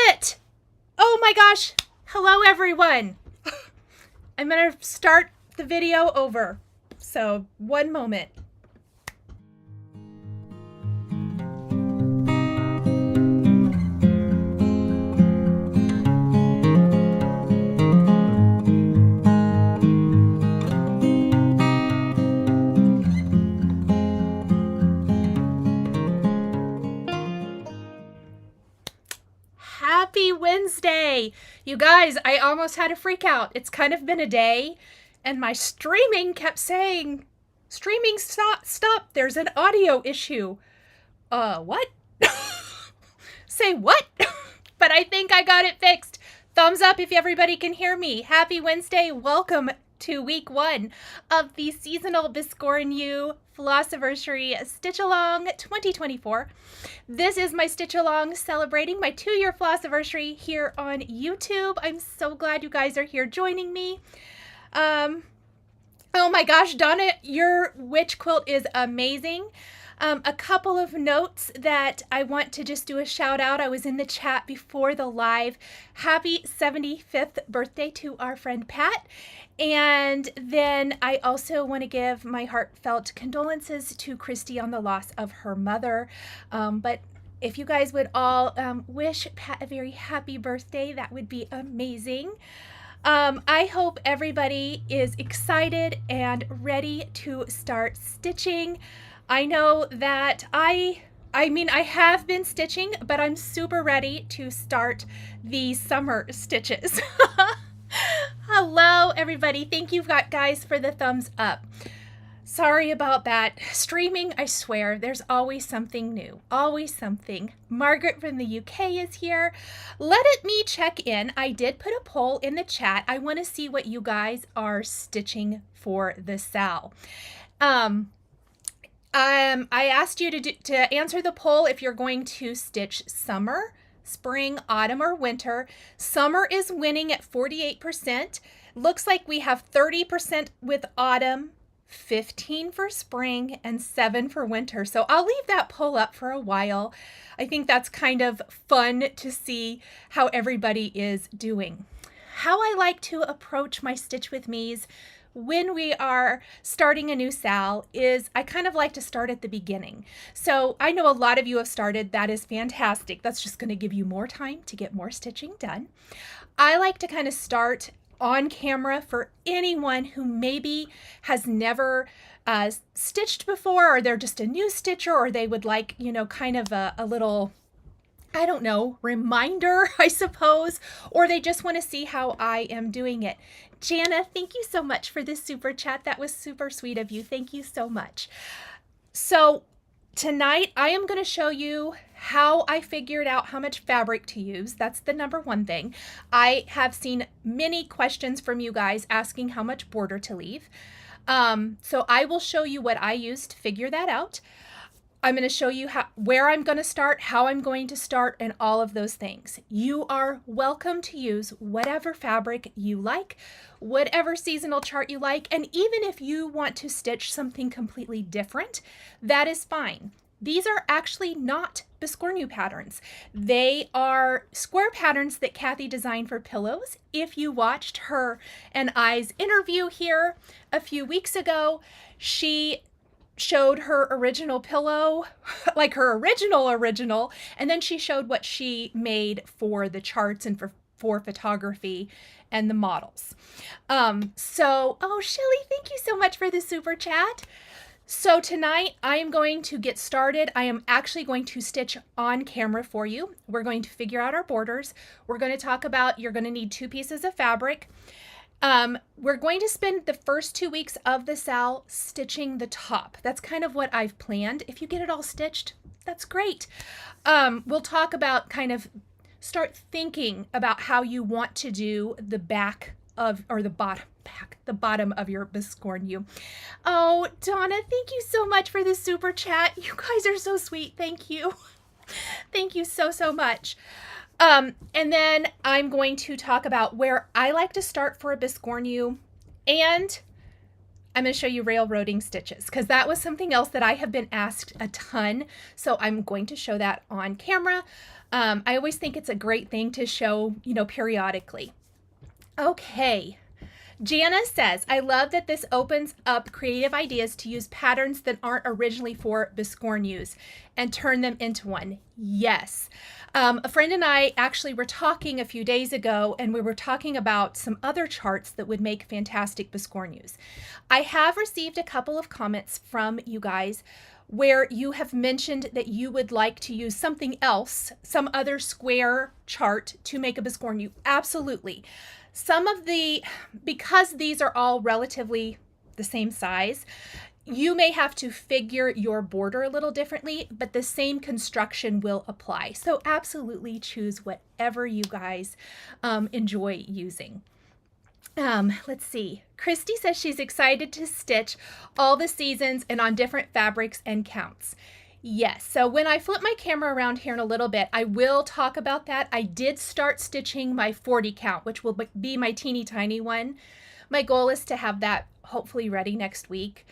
it! Oh my gosh. Hello, everyone. I'm going to start the video over. So, one moment. Happy Wednesday! You guys, I almost had a freak out. It's kind of been a day, and my streaming kept saying, streaming stop, there's an audio issue. What? Say what? But I think I got it fixed. Thumbs up if everybody can hear me. Happy Wednesday. Welcome to week 1 of the seasonal Biscornu Flossiversary Stitch Along 2024. This is my Stitch Along celebrating my 2-year Flossiversary here on YouTube. I'm so glad you guys are here joining me. Oh my gosh, Donna, your witch quilt is amazing. A couple of notes that I want to just do a shout out. I was in the chat before the live. Happy 75th birthday to our friend Pat. And then I also want to give my heartfelt condolences to Christy on the loss of her mother. But if you guys would all wish Pat a very happy birthday, that would be amazing. I hope everybody is excited and ready to start stitching. I know that I have been stitching, but I'm super ready to start the summer stitches. Hello, everybody. Thank you guys for the thumbs up. Sorry about that. Streaming, I swear, there's always something new. Always something. Margaret from the UK is here. Let me check in. I did put a poll in the chat. I want to see what you guys are stitching for the Sal. I asked you to answer the poll if you're going to stitch summer, spring, autumn, or winter. Summer is winning at 48%. Looks like we have 30% with autumn, 15 for spring, and 7 for winter. So I'll leave that poll up for a while. I think that's kind of fun to see how everybody is doing. How I like to approach my Stitch With Me's when we are starting a new Sal is I kind of like to start at the beginning. So I know a lot of you have started. That is fantastic. That's just going to give you more time to get more stitching done. I like to kind of start on camera for anyone who maybe has never stitched before, or they're just a new stitcher, or they would like, you know, kind of a little, I don't know, reminder, I suppose, or they just want to see how I am doing it. Jana, thank you so much for this super chat. That was super sweet of you. Thank you so much. So tonight I am going to show you how I figured out how much fabric to use. That's the number one thing. I have seen many questions from you guys asking how much border to leave. So I will show you what I used to figure that out. I'm going to show you where I'm going to start, how I'm going to start, and all of those things. You are welcome to use whatever fabric you like, whatever seasonal chart you like, and even if you want to stitch something completely different, that is fine. These are actually not Biscornu patterns. They are square patterns that Kathy designed for pillows. If you watched her and I's interview here a few weeks ago, she showed her original pillow, like her original, and then she showed what she made for the charts and for photography and the models. Oh, Shelly, thank you so much for the super chat. So tonight I am going to get started. I am actually going to stitch on camera for you. We're going to figure out our borders. We're going to talk about, you're going to need 2 pieces of fabric. We're going to spend the first 2 weeks of the Sal stitching the top. That's kind of what I've planned. If you get it all stitched, that's great. We'll talk about kind of start thinking about how you want to do the back of, or the bottom of your Biscornu. Oh, Donna, thank you so much for this super chat. You guys are so sweet. Thank you. Thank you so, so much. And then I'm going to talk about where I like to start for a Biscornu, and I'm going to show you railroading stitches because that was something else that I have been asked a ton. So I'm going to show that on camera. I always think it's a great thing to show, you know, periodically. Okay. Jana says, I love that this opens up creative ideas to use patterns that aren't originally for Biscornus and turn them into one. Yes. A friend and I actually were talking a few days ago, and we were talking about some other charts that would make fantastic Biscornus. I have received a couple of comments from you guys where you have mentioned that you would like to use something else, some other square chart to make a Biscornu. Absolutely. Because these are all relatively the same size, you may have to figure your border a little differently, but the same construction will apply. So absolutely choose whatever you guys enjoy using. Let's see. Christy says she's excited to stitch all the seasons and on different fabrics and counts. Yes, so when I flip my camera around here in a little bit, I will talk about that. I did start stitching my 40 count, which will be my teeny tiny one. My goal is to have that hopefully ready next week,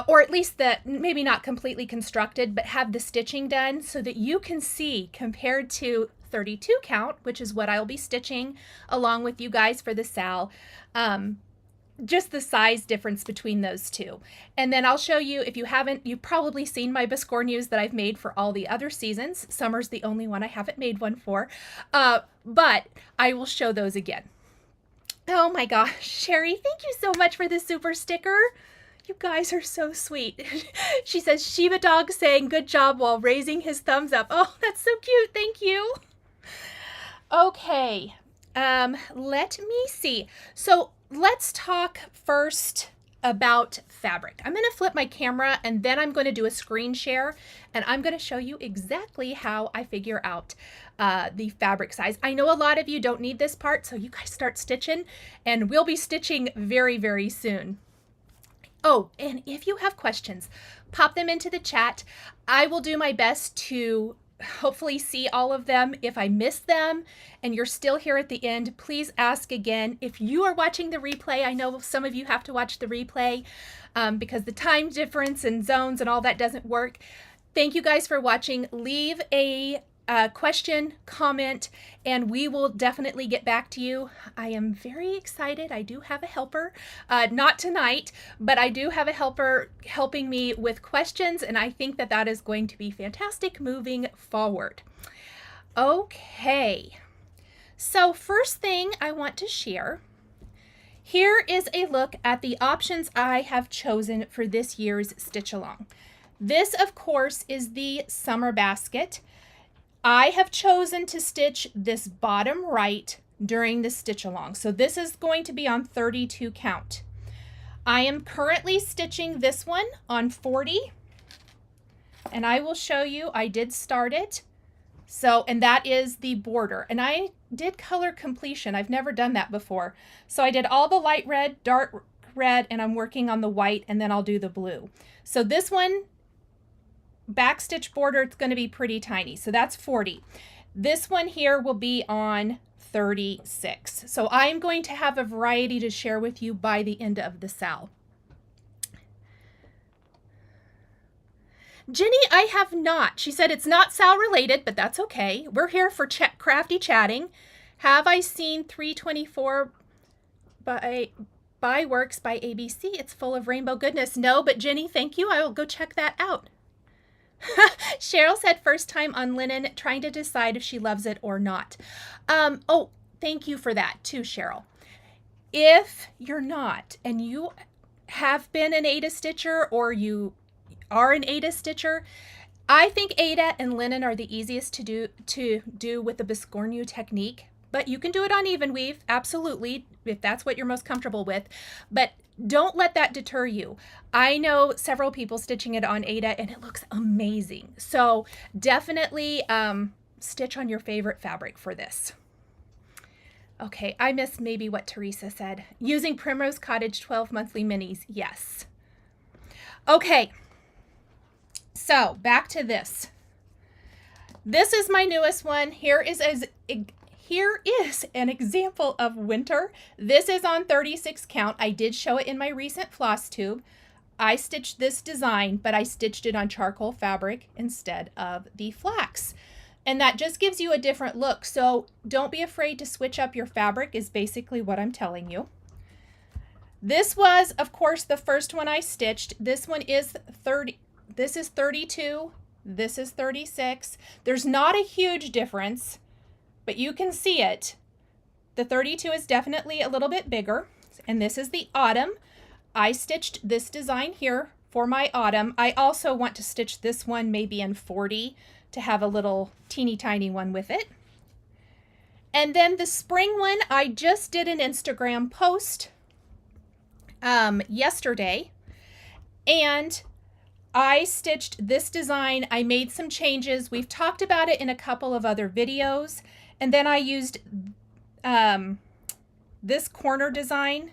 or at least maybe not completely constructed, but have the stitching done so that you can see compared to 32 count, which is what I'll be stitching along with you guys for the Sal, just the size difference between those two. And then I'll show you, if you haven't, you've probably seen my Biscornus that I've made for all the other seasons. Summer's the only one I haven't made one for, but I will show those again. Oh my gosh, Sherry, thank you so much for the super sticker. You guys are so sweet. She says, Shiva Dog saying good job while raising his thumbs up. Oh, that's so cute. Thank you. Okay, let me see. So let's talk first about fabric. I'm going to flip my camera and then I'm going to do a screen share and I'm going to show you exactly how I figure out the fabric size. I know a lot of you don't need this part, so you guys start stitching and we'll be stitching very, very soon. Oh, and if you have questions, pop them into the chat. I will do my best to hopefully see all of them. If I miss them and you're still here at the end, please ask again. If you are watching the replay, I know some of you have to watch the replay because the time difference and zones and all that doesn't work. Thank you guys for watching. Leave a question, comment, and we will definitely get back to you. I am very excited. I do have a helper, not tonight, but I do have a helper helping me with questions, and I think that that is going to be fantastic moving forward. Okay, so first thing I want to share, here is a look at the options I have chosen for this year's Stitch Along. This, of course, is the summer basket. I have chosen to stitch this bottom right during the stitch along. So this is going to be on 32 count. I am currently stitching this one on 40 and I will show you, I did start it. So, and that is the border, and I did color completion. I've never done that before. So I did all the light red, dark red, and I'm working on the white, and then I'll do the blue. So this one, backstitch border, it's going to be pretty tiny, so that's 40. This one here will be on 36. So I'm going to have a variety to share with you by the end of the Sal. Jenny, I have not. She said it's not Sal related, but that's okay. We're here for crafty chatting. Have I seen 324 by Works by ABC? It's full of rainbow goodness. No, but Jenny, thank you. I will go check that out. Cheryl said first time on linen, trying to decide if she loves it or not. Oh, thank you for that too, Cheryl. If you're not and you have been an Aida stitcher or you are an Aida stitcher, I think Aida and linen are the easiest to do with the Biscornu technique, but you can do it on even weave, absolutely, if that's what you're most comfortable with. But don't let that deter you. I know several people stitching it on Aida and it looks amazing. So definitely stitch on your favorite fabric for this. Okay, I missed maybe what Teresa said. Using Primrose Cottage 12 monthly minis, yes. Okay, so back to this. This is my newest one. Here is here is an example of winter. This is on 36 count. I did show it in my recent Flosstube. I stitched this design, but I stitched it on charcoal fabric instead of the flax. And that just gives you a different look. So don't be afraid to switch up your fabric is basically what I'm telling you. This was, of course, the first one I stitched. This one is 30. This is 32. This is 36. There's not a huge difference, but you can see it. The 32 is definitely a little bit bigger. And this is the autumn. I stitched this design here for my autumn. I also want to stitch this one maybe in 40 to have a little teeny tiny one with it. And then the spring one, I just did an Instagram post yesterday, and I stitched this design. I made some changes. We've talked about it in a couple of other videos. And then I used this corner design.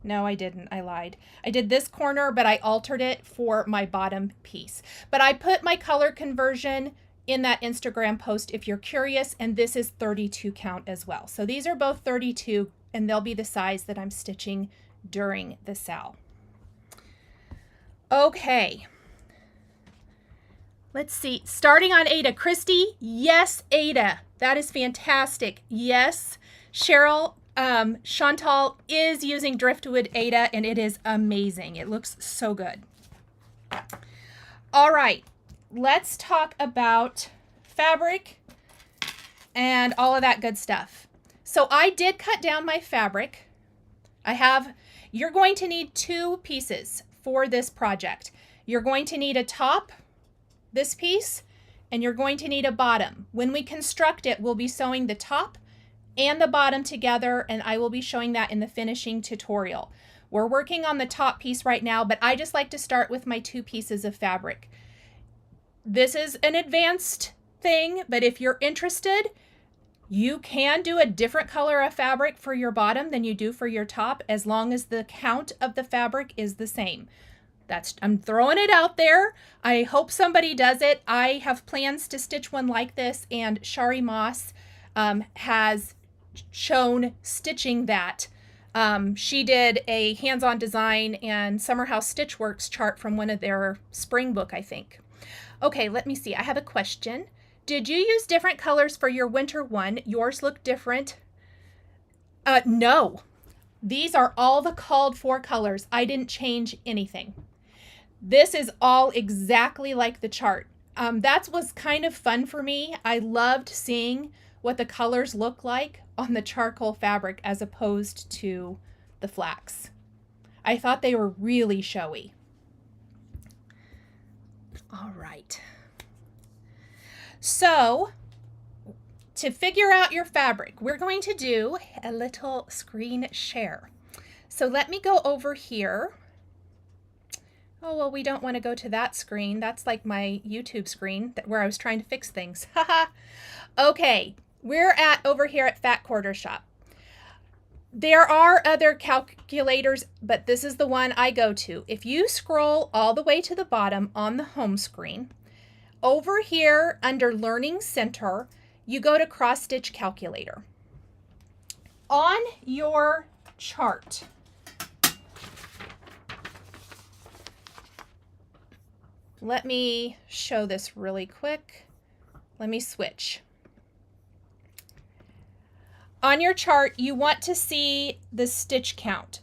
No, I didn't. I lied. I did this corner, but I altered it for my bottom piece. But I put my color conversion in that Instagram post if you're curious, and this is 32 count as well. So these are both 32, and they'll be the size that I'm stitching during the sal. Okay. Let's see. Starting on Ada. Christy, yes, Ada. That is fantastic. Yes. Cheryl, Chantal is using Driftwood Ada, and it is amazing. It looks so good. All right, let's talk about fabric and all of that good stuff. So I did cut down my fabric. You're going to need two pieces for this project. You're going to need a top, this piece, and you're going to need a bottom. When we construct it, we'll be sewing the top and the bottom together, and I will be showing that in the finishing tutorial. We're working on the top piece right now, but I just like to start with my two pieces of fabric. This is an advanced thing, but if you're interested, you can do a different color of fabric for your bottom than you do for your top, as long as the count of the fabric is the same. I'm throwing it out there. I hope somebody does it. I have plans to stitch one like this, and Shari Moss has shown stitching that. She did a hands-on design and Summer House Stitchworks chart from one of their spring book, I think. Okay, let me see. I have a question. Did you use different colors for your winter one? Yours look different. No. These are all the called for colors. I didn't change anything. This is all exactly like the chart. That was kind of fun for me. I loved seeing what the colors look like on the charcoal fabric as opposed to the flax. I thought they were really showy. All right. So to figure out your fabric, we're going to do a little screen share. So let me go over here. Oh, well, we don't want to go to that screen. That's like my YouTube screen where I was trying to fix things. Haha. Okay, we're over here at Fat Quarter Shop. There are other calculators, but this is the one I go to. If you scroll all the way to the bottom on the home screen, over here under Learning Center, you go to Cross Stitch Calculator. On your chart, let me show this really quick. Let me switch. On your chart, you want to see the stitch count.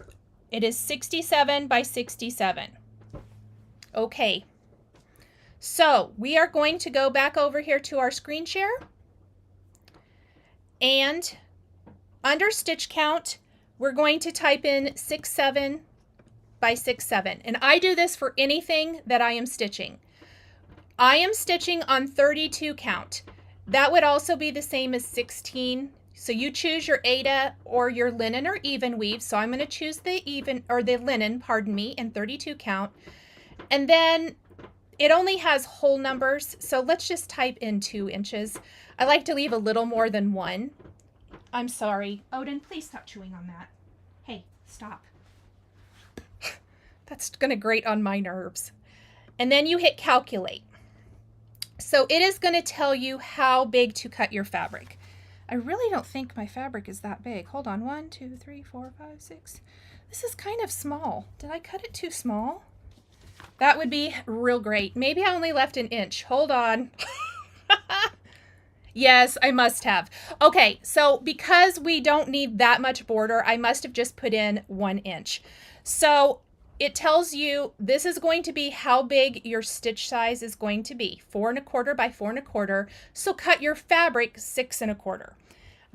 It is 67 by 67. Okay. So we are going to go back over here to our screen share. And under stitch count, we're going to type in 67 by 67. And I do this for anything that I am stitching. I am stitching on 32 count. That would also be the same as 16. So you choose your Ada or your linen or even weave. So I'm going to choose the linen, pardon me, in 32 count. And then it only has whole numbers. So let's just type in 2 inches. I like to leave a little more than 1. I'm sorry. Odin, please stop chewing on that. Hey, stop. That's going to grate on my nerves. And then you hit calculate. So it is going to tell you how big to cut your fabric. I really don't think my fabric is that big. Hold on, 1, 2, 3, 4, 5, 6. This is kind of small. Did I cut it too small? That would be real great. Maybe I only left an inch. Hold on. Yes, I must have. Okay, so because we don't need that much border, I must have just put in 1 inch. So it tells you this is going to be how big your stitch size is going to be, 4 1/4 by 4 1/4. So cut your fabric 6 1/4.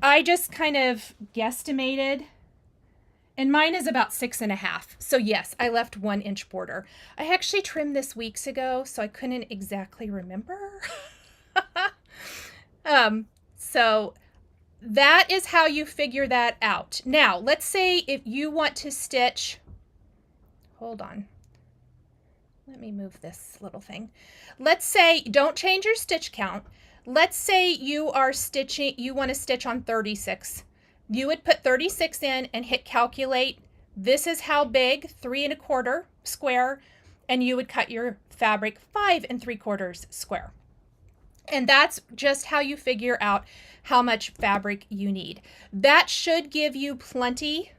I just kind of guesstimated, and mine is about 6 1/2. So yes, I left 1 inch border. I actually trimmed this weeks ago, so I couldn't exactly remember. So that is how you figure that out. Now, let's say if you want to stitch, hold on, let me move this little thing. Let's say, don't change your stitch count. Let's say you are stitching, you want to stitch on 36. You would put 36 in and hit calculate. This is how big, 3 1/4 square, and you would cut your fabric 5 3/4 square. And that's just how you figure out how much fabric you need. That should give you plenty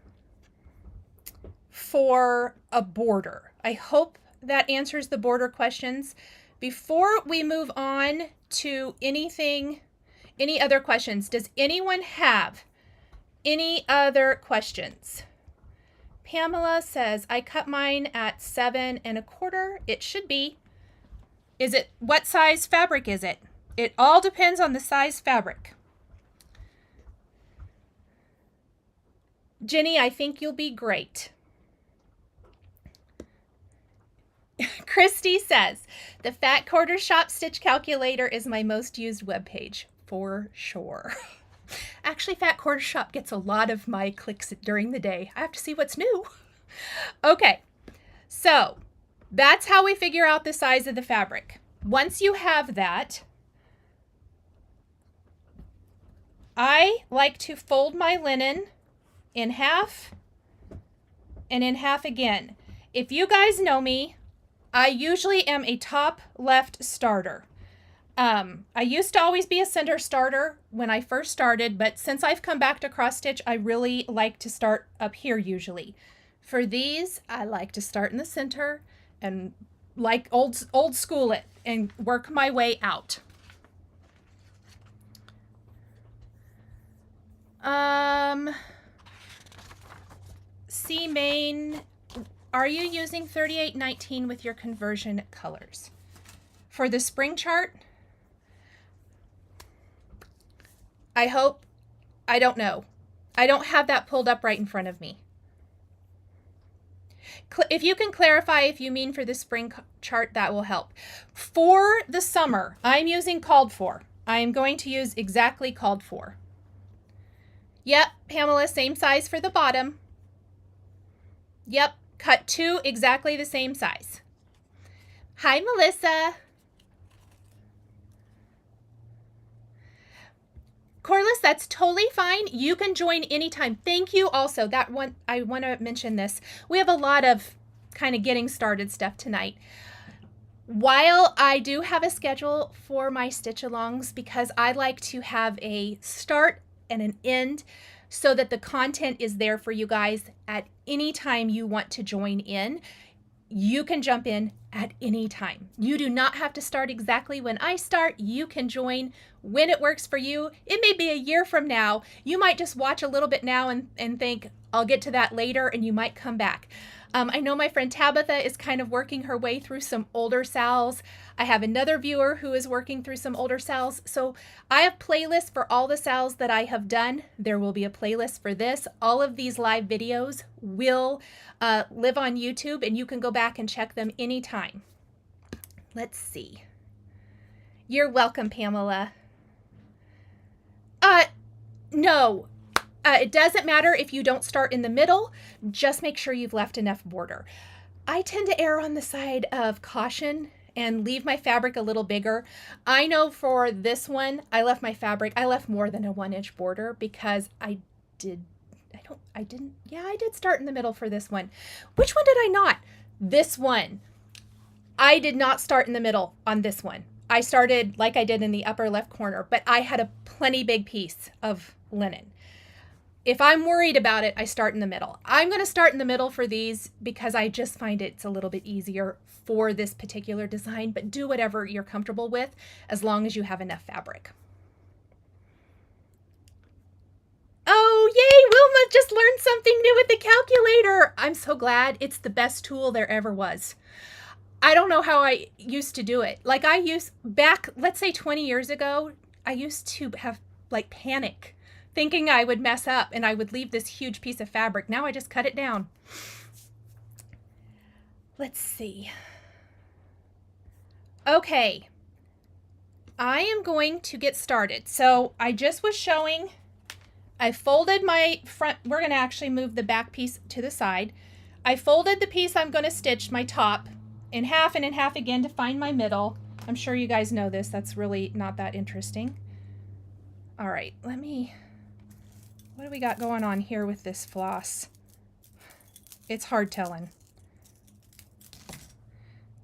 for a border. I hope that answers the border questions. Before we move on to any other questions, does anyone have any other questions? Pamela says, I cut mine at 7 1/4. It should be. Is it, what size fabric is it? It all depends on the size fabric. Jenny, I think you'll be great. Christy says, the Fat Quarter Shop Stitch Calculator is my most used webpage, for sure. Actually, Fat Quarter Shop gets a lot of my clicks during the day. I have to see what's new. Okay, so that's how we figure out the size of the fabric. Once you have that, I like to fold my linen in half and in half again. If you guys know me, I usually am a top left starter. I used to always be a center starter when I first started, but since I've come back to cross stitch, I really like to start up here usually. For these, I like to start in the center and like old school it and work my way out. C Main, are you using 3819 with your conversion colors? For the spring chart, I hope, I don't know. I don't have that pulled up right in front of me. If you can clarify if you mean for the spring chart, that will help. For the summer, I'm using called for. I'm going to use exactly called for. Yep, Pamela, same size for the bottom. Yep, cut 2 exactly the same size. Hi, Melissa. Corliss, that's totally fine. You can join anytime. Thank you also. That one, I want to mention this. We have a lot of kind of getting started stuff tonight. While I do have a schedule for my stitch alongs, because I like to have a start and an end so that the content is there for you guys at any time you want to join in. You can jump in at any time. You do not have to start exactly when I start. You can join when it works for you. It may be a year from now. You might just watch a little bit now and think, I'll get to that later, and you might come back. I know my friend Tabitha is kind of working her way through some older Sals. I have another viewer who is working through some older Sals. So I have playlists for all the Sals that I have done. There will be a playlist for this. All of these live videos will live on YouTube, and you can go back and check them anytime. Let's see. You're welcome, Pamela. No. It doesn't matter if you don't start in the middle, just make sure you've left enough border. I tend to err on the side of caution and leave my fabric a little bigger. I know for this one, I left more than a 1-inch border because I did start in the middle for this one. Which one did I not? This one. I did not start in the middle on this one. I started like I did in the upper left corner, but I had a plenty big piece of linen. If I'm worried about it, I start in the middle. I'm going to start in the middle for these because I just find it's a little bit easier for this particular design, but do whatever you're comfortable with as long as you have enough fabric. Oh, yay, Wilma just learned something new with the calculator. I'm so glad. It's the best tool there ever was. I don't know how I used to do it. Like I used back, let's say 20 years ago, I used to have like panic thinking I would mess up and I would leave this huge piece of fabric. Now I just cut it down. Let's see. Okay. I am going to get started. So I just was showing, I folded my front, we're going to actually move the back piece to the side. I folded the piece I'm going to stitch, my top, in half and in half again to find my middle. I'm sure you guys know this. That's really not that interesting. All right, what do we got going on here with this floss? It's hard telling.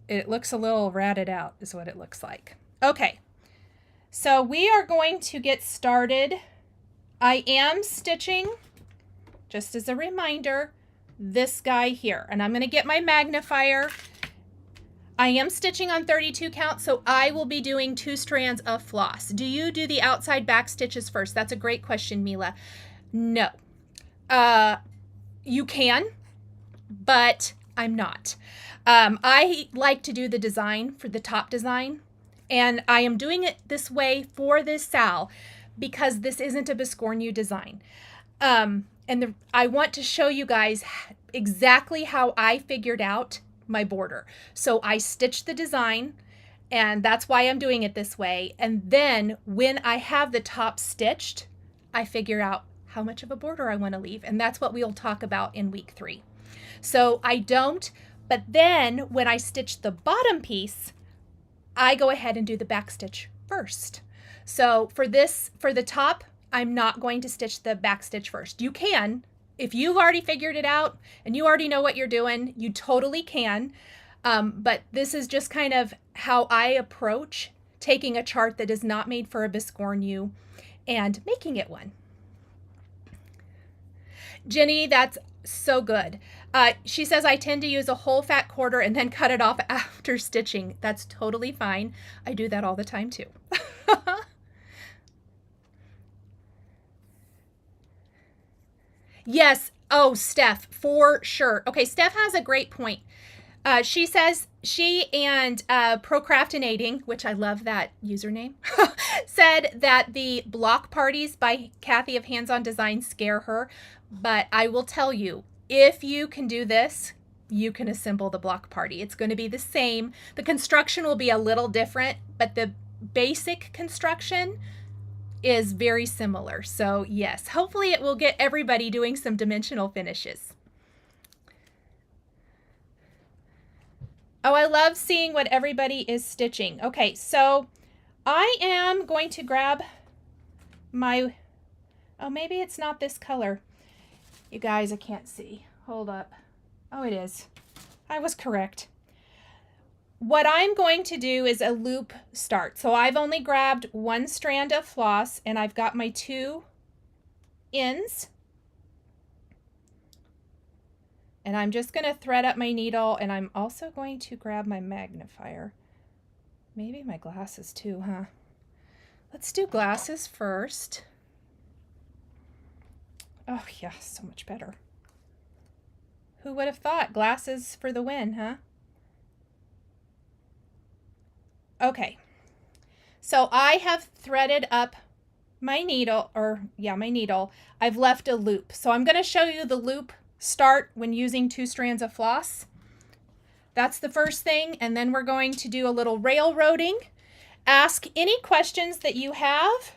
It looks a little ratted out is what it looks like. Okay, so we are going to get started. I am stitching, just as a reminder, this guy here, and I'm going to get my magnifier. I am stitching on 32 count, so I will be doing 2 strands of floss. Do you do the outside back stitches first? That's a great question, Mila. No. You can, but I'm not. I like to do the design for the top design, and I am doing it this way for this Sal because this isn't a Biscornu design. I want to show you guys exactly how I figured out my border. So I stitched the design, and that's why I'm doing it this way. And then when I have the top stitched, I figure out how much of a border I want to leave. And that's what we'll talk about in week 3. So I don't, but then when I stitch the bottom piece, I go ahead and do the back stitch first. So for the top, I'm not going to stitch the back stitch first. You can, if you've already figured it out and you already know what you're doing, you totally can. But this is just kind of how I approach taking a chart that is not made for a Biscornu and making it one. Jenny, that's so good. She says, I tend to use a whole fat quarter and then cut it off after stitching. That's totally fine. I do that all the time too. Yes. Oh, Steph, for sure. Okay, Steph has a great point. She says she and Procrastinating, which I love that username, said that the block parties by Kathy of Hands On Design scare her. But I will tell you, if you can do this, you can assemble the block party. It's going to be the same. The construction will be a little different, but the basic construction is very similar. So yes, hopefully it will get everybody doing some dimensional finishes. Oh, I love seeing what everybody is stitching. Okay, so I am going to grab my, oh, maybe it's not this color. You guys, I can't see. Hold up. Oh, it is. I was correct. What I'm going to do is a loop start. So I've only grabbed 1 strand of floss and I've got my 2 ends. And I'm just going to thread up my needle, and I'm also going to grab my magnifier. Maybe my glasses too, huh? Let's do glasses first. Oh yeah, so much better. Who would have thought? Glasses for the win, huh? Okay, so I have threaded up my needle, my needle. I've left a loop. So I'm going to show you the loop start when using 2 strands of floss. That's the first thing, and then we're going to do a little railroading. Ask any questions that you have.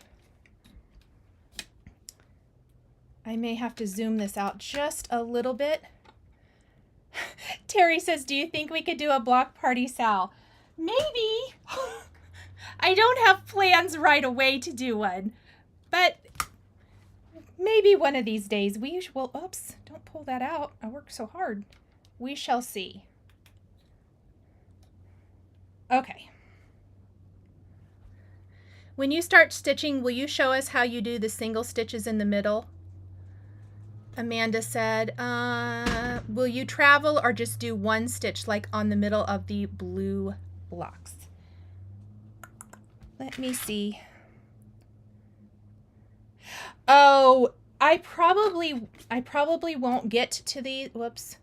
I may have to zoom this out just a little bit. Terry says, do you think we could do a block party, Sal? Maybe. I don't have plans right away to do one, but maybe one of these days we will. Oops, don't pull that out. I worked so hard. We shall see. Okay. When you start stitching, will you show us how you do the single stitches in the middle? Amanda said, will you travel or just do one stitch like on the middle of the blue blocks? Let me see. Oh, I probably won't get to the, whoops.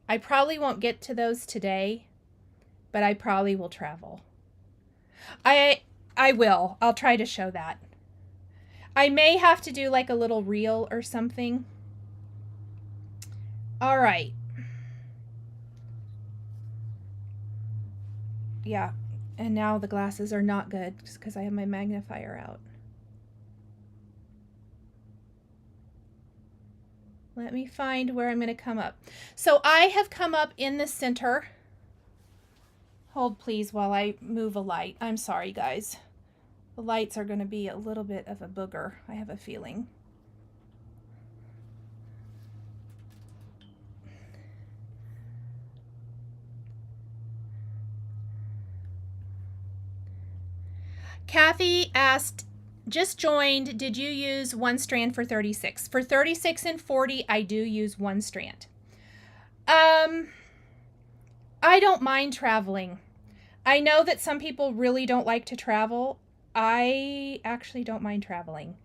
I probably won't get to those today, but I probably will travel. I will. I'll try to show that. I may have to do like a little reel or something. All right. Yeah, and now the glasses are not good just because I have my magnifier out. Let me find where I'm going to come up. So I have come up in the center. Hold please while I move a light. I'm sorry, guys. The lights are going to be a little bit of a booger, I have a feeling. Kathy asked, just joined, did you use one strand for 36? For 36 and 40, I do use one strand. I don't mind traveling. I know that some people really don't like to travel. I actually don't mind traveling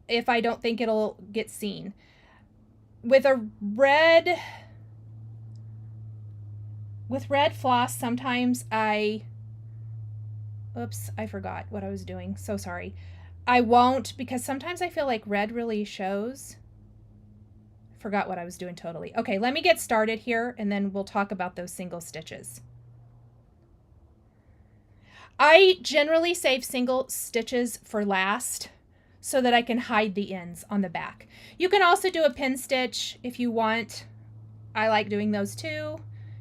if I don't think it'll get seen. With red floss, sometimes oops, I forgot what I was doing. So sorry. I won't, because sometimes I feel like red really shows. Forgot what I was doing totally. Okay, let me get started here and then we'll talk about those single stitches. I generally save single stitches for last so that I can hide the ends on the back. You can also do a pin stitch if you want. I like doing those too.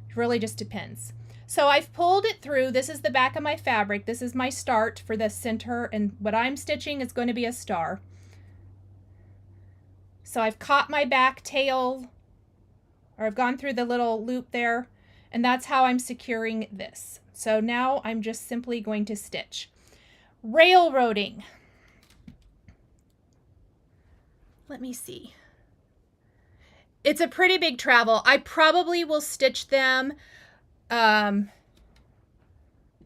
It really just depends. So I've pulled it through. This is the back of my fabric. This is my start for the center, and what I'm stitching is going to be a star. So I've caught my back tail, or I've gone through the little loop there, and that's how I'm securing this. So now I'm just simply going to stitch. Railroading. Let me see. It's a pretty big travel. I probably will stitch them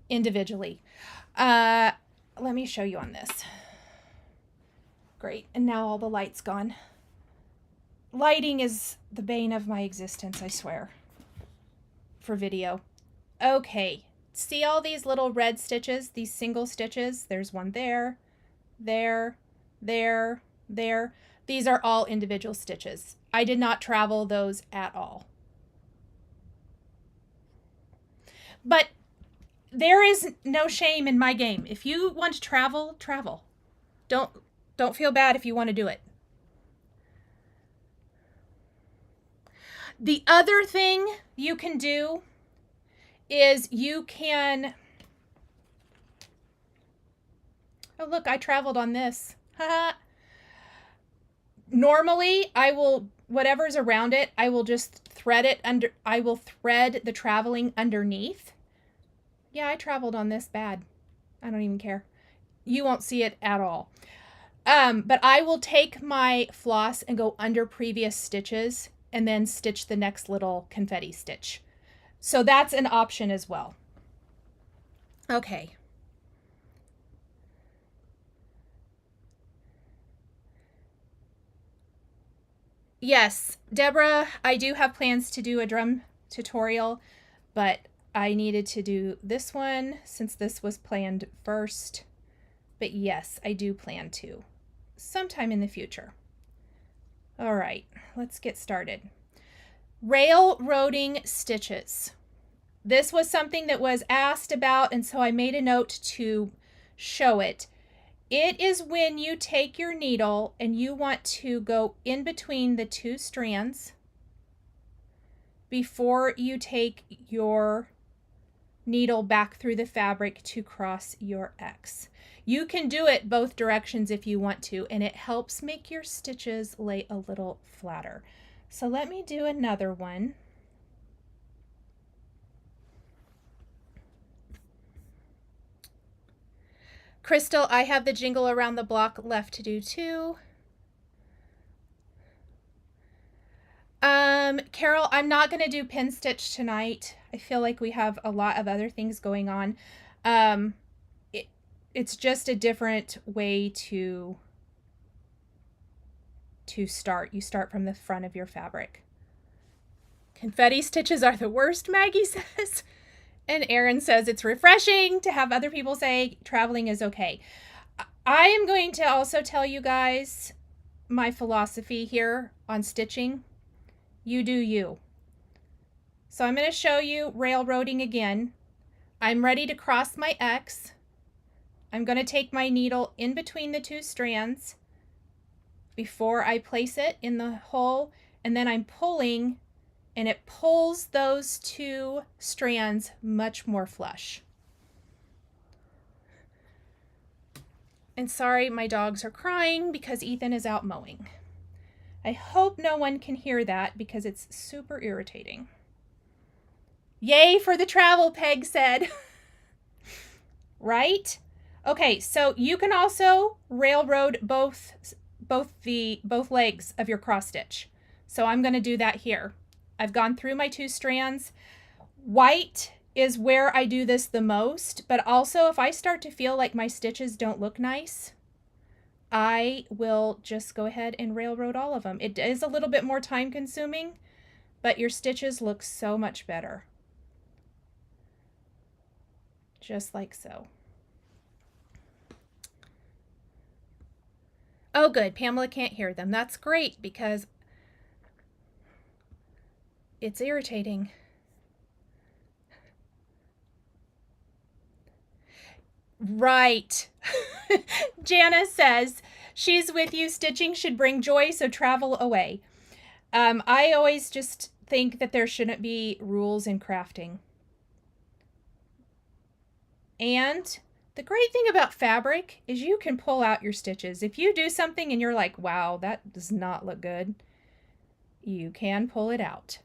individually. Let me show you on this. Great, and now all the light's gone. Lighting is the bane of my existence, I swear, for video. Okay, see all these little red stitches, these single stitches? There's one there, there, there, there. These are all individual stitches. I did not travel those at all. But there is no shame in my game. If you want to travel, travel. Don't feel bad if you want to do it. The other thing you can do is you can, oh look, I traveled on this. Normally I will, whatever's around it, I will just thread it under, I will thread the traveling underneath. Yeah, I traveled on this bad. I don't even care. You won't see it at all. But I will take my floss and go under previous stitches and then stitch the next little confetti stitch. So that's an option as well. Okay. Yes, Deborah, I do have plans to do a drum tutorial, but I needed to do this one since this was planned first. But yes, I do plan to sometime in the future. All right, let's get started. Railroading stitches. This was something that was asked about, and so I made a note to show it. It is when you take your needle and you want to go in between the two strands before you take your needle back through the fabric to cross your X. You can do it both directions if you want to, and it helps make your stitches lay a little flatter. So let me do another one. Crystal, I have the jingle around the block left to do too. Carol, I'm not going to do pin stitch tonight. I feel like we have a lot of other things going on. It's just a different way to start. You start from the front of your fabric. Confetti stitches are the worst, Maggie says. And Erin says it's refreshing to have other people say traveling is okay. I am going to also tell you guys my philosophy here on stitching. You do you. So I'm going to show you railroading again. I'm ready to cross my X. I'm going to take my needle in between the two strands before I place it in the hole, and then I'm pulling, and it pulls those two strands much more flush. And sorry, my dogs are crying because Ethan is out mowing. I hope no one can hear that because it's super irritating. Yay for the travel, Peg said. Right? Okay, so you can also railroad both legs of your cross stitch. So I'm going to do that here. I've gone through my two strands. White is where I do this the most, but also if I start to feel like my stitches don't look nice, I will just go ahead and railroad all of them. It is a little bit more time consuming, but your stitches look so much better. Just like so. Oh, good. Pamela can't hear them. That's great because it's irritating. Right. Jana says, she's with you. Stitching should bring joy, so travel away. I always just think that there shouldn't be rules in crafting. And the great thing about fabric is you can pull out your stitches. If you do something and you're like, wow, that does not look good, you can pull it out.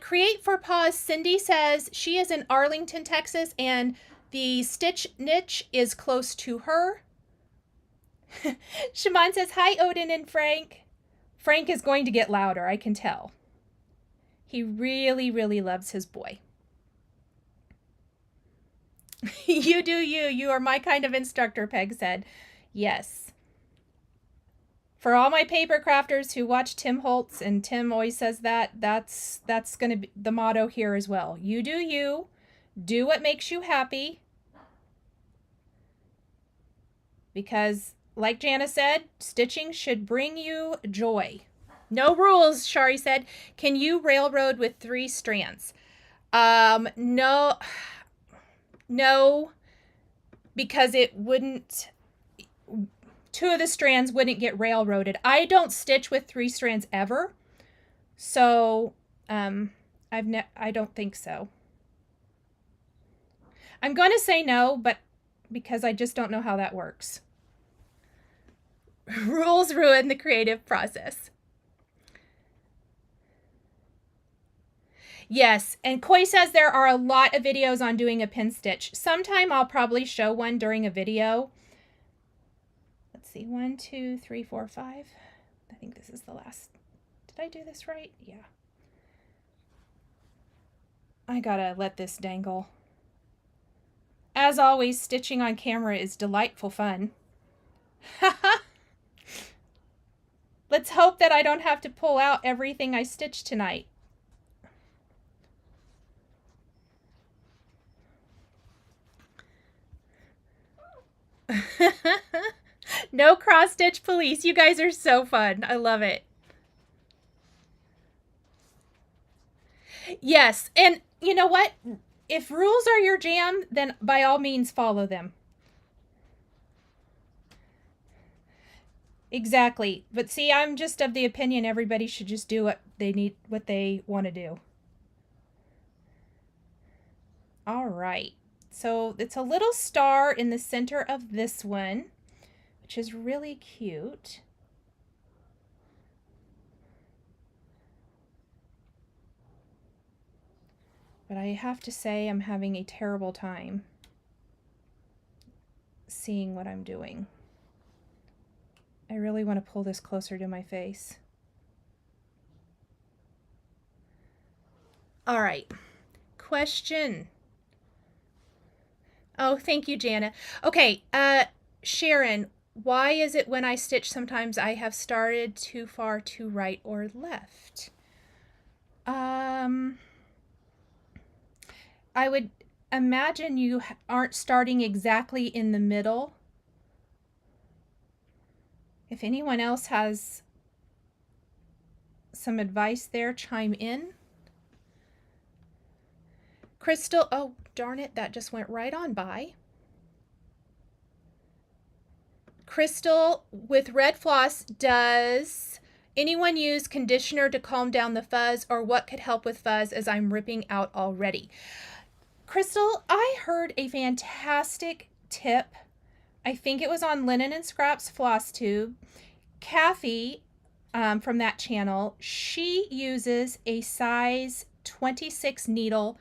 Create for Paws, Cindy says she is in Arlington, Texas, and the stitch niche is close to her. Shimon says, hi, Odin and Frank. Frank is going to get louder, I can tell. He really, really loves his boy. You do you. You are my kind of instructor, Peg said. Yes. For all my paper crafters who watch Tim Holtz, and Tim always says that's going to be the motto here as well. You do you. Do what makes you happy. Because, like Jana said, stitching should bring you joy. No rules, Shari said. Can you railroad with 3 strands? No, because it wouldn't... 2 of the strands wouldn't get railroaded. I don't stitch with 3 strands ever, so I don't think so. I'm going to say no, but because I just don't know how that works. Rules ruin the creative process. Yes, and Koi says there are a lot of videos on doing a pin stitch. Sometime I'll probably show one during a video. Let's see, 1, 2, 3, 4, 5. I think this is the last. Did I do this right? Yeah. I gotta let this dangle. As always, stitching on camera is delightful fun. Let's hope that I don't have to pull out everything I stitched tonight. No cross-stitch police. You guys are so fun. I love it. Yes, and you know what? If rules are your jam, then by all means follow them. Exactly. But see, I'm just of the opinion everybody should just do what they want to do. All right. So it's a little star in the center of this one, which is really cute. But I have to say I'm having a terrible time seeing what I'm doing. I really want to pull this closer to my face. All right, question. Oh, thank you, Jana. Okay, Sharon, why is it when I stitch sometimes I have started too far to right or left? I would imagine you aren't starting exactly in the middle. If anyone else has some advice there, chime in. Crystal, oh, darn it, that just went right on by. Crystal, with red floss, does anyone use conditioner to calm down the fuzz, or what could help with fuzz as I'm ripping out already? Crystal, I heard a fantastic tip. I think it was on Linen and Scraps Flosstube. Kathy from that channel, she uses a size 26 needle.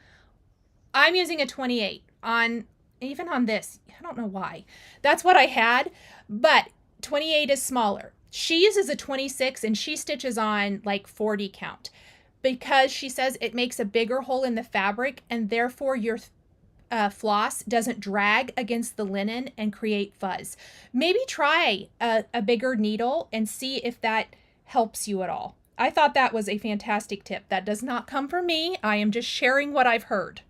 I'm using a 28 on, even on this, I don't know why. That's what I had, but 28 is smaller. She uses a 26 and she stitches on like 40 count because she says it makes a bigger hole in the fabric and therefore your floss doesn't drag against the linen and create fuzz. Maybe try a bigger needle and see if that helps you at all. I thought that was a fantastic tip. That does not come from me. I am just sharing what I've heard.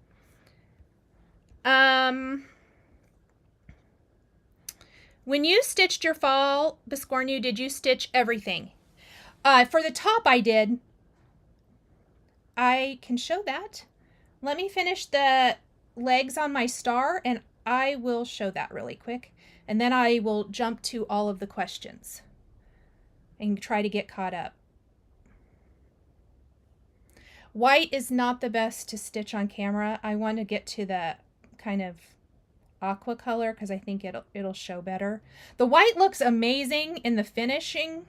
When you stitched your fall, Biscornu, did you stitch everything? For the top I did. I can show that. Let me finish the legs on my star and I will show that really quick. And then I will jump to all of the questions and try to get caught up. White is not the best to stitch on camera. I want to get to the kind of aqua color because I think it'll show better. The white looks amazing in the finishing,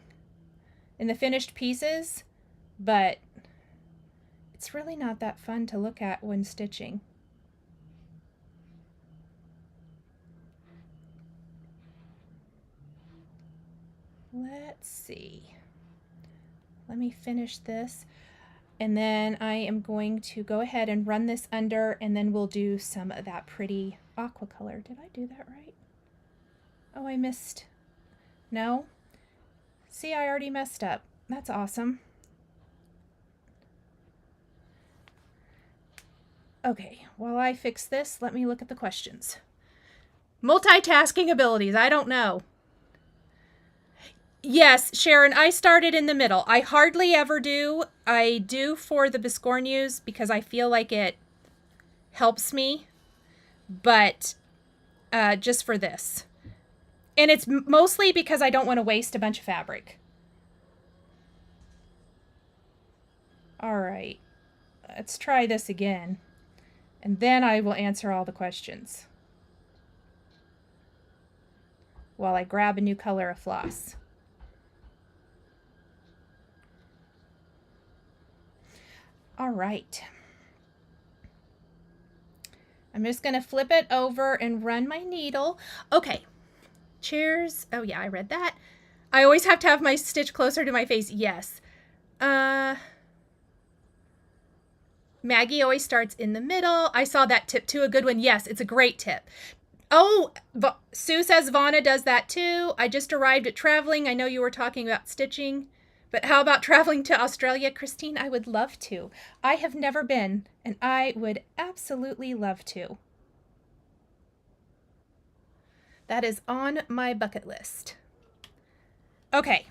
in the finished pieces, but it's really not that fun to look at when stitching. Let's see. Let me finish this. And then I am going to go ahead and run this under, and then we'll do some of that pretty aqua color. Did I do that right? Oh, I missed. No? See, I already messed up. That's awesome. Okay, while I fix this, let me look at the questions. Multitasking abilities, I don't know. Yes, Sharon, I started in the middle. I hardly ever do. I do for the Biscornus because I feel like it helps me, but just for this. And it's mostly because I don't want to waste a bunch of fabric. All right, let's try this again, and then I will answer all the questions while I grab a new color of floss. All right. I'm just going to flip it over and run my needle. Okay. Cheers. Oh yeah, I read that. I always have to have my stitch closer to my face. Yes. Maggie always starts in the middle. I saw that tip too. A good one. Yes, it's a great tip. Oh, Sue says Vonna does that too. I just arrived at traveling. I know you were talking about stitching. But how about traveling to Australia? Christine, I would love to. I have never been, and I would absolutely love to. That is on my bucket list. Okay.